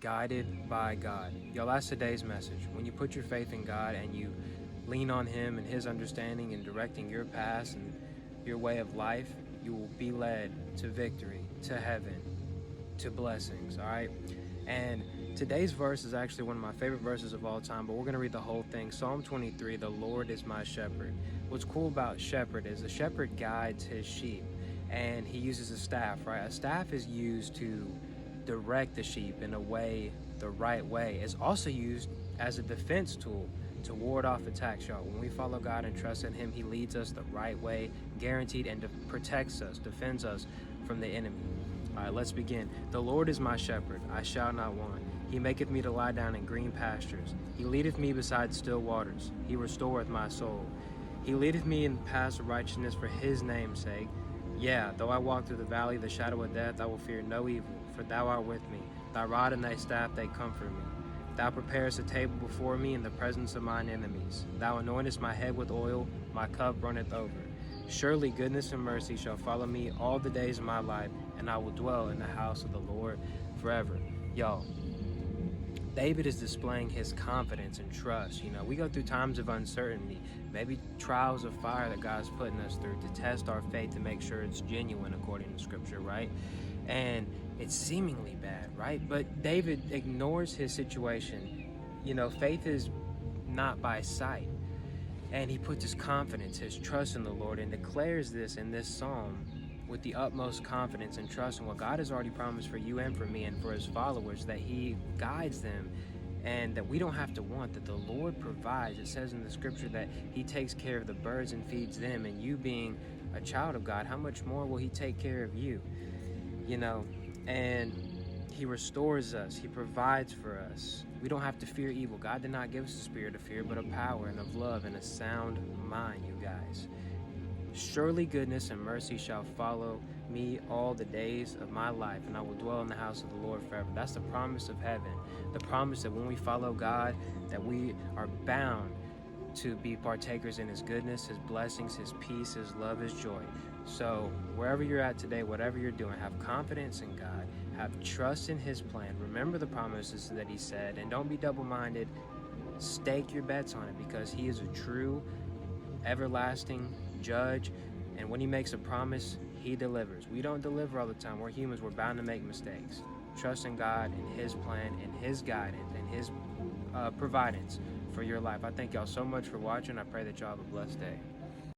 guided by God. Y'all, that's today's message. When you put your faith in God and you lean on Him and His understanding and directing your path and your way of life, you will be led to victory, to heaven, to blessings, all right? And today's verse is actually one of my favorite verses of all time, but we're going to read the whole thing. Psalm 23, the Lord is my shepherd. What's cool about shepherd is the shepherd guides his sheep, and he uses a staff, right? A staff is used to direct the sheep in a way, the right way. It's also used as a defense tool to ward off attacks, y'all. When we follow God and trust in Him, He leads us the right way, guaranteed, and protects us, defends us from the enemy. All right, let's begin. The Lord is my shepherd, I shall not want. He maketh me to lie down in green pastures. He leadeth me beside still waters. He restoreth my soul. He leadeth me in paths of righteousness for His name's sake. Yeah, though I walk through the valley of the shadow of death, I will fear no evil, for Thou art with me. Thy rod and Thy staff, they comfort me. Thou preparest a table before me in the presence of mine enemies. Thou anointest my head with oil, my cup runneth over. Surely goodness and mercy shall follow me all the days of my life, and I will dwell in the house of the Lord forever. Y'all, David is displaying his confidence and trust. You know, we go through times of uncertainty, maybe trials of fire that God's putting us through to test our faith to make sure it's genuine according to Scripture, right? And it's seemingly bad, right? But David ignores his situation. You know, faith is not by sight. And he puts his confidence, his trust in the Lord, and declares this in this psalm with the utmost confidence and trust in what God has already promised for you and for me and for His followers, that He guides them and that we don't have to want, that the Lord provides. It says in the Scripture that He takes care of the birds and feeds them, and you being a child of God, how much more will He take care of you? You know, and He restores us. He provides for us. We don't have to fear evil. God did not give us a spirit of fear, but of power and of love and a sound mind, you guys. Surely goodness and mercy shall follow me all the days of my life, and I will dwell in the house of the Lord forever. That's the promise of heaven. The promise that when we follow God, that we are bound to be partakers in His goodness, His blessings, His peace, His love, His joy. So wherever you're at today, whatever you're doing, have confidence in God, have trust in His plan. Remember the promises that He said, and don't be double-minded. Stake your bets on it, because He is a true, everlasting judge, and when He makes a promise, He delivers. We don't deliver all the time. We're humans. We're bound to make mistakes. Trust in God and His plan and His guidance and His providence for your life. I thank y'all so much for watching. I pray that y'all have a blessed day.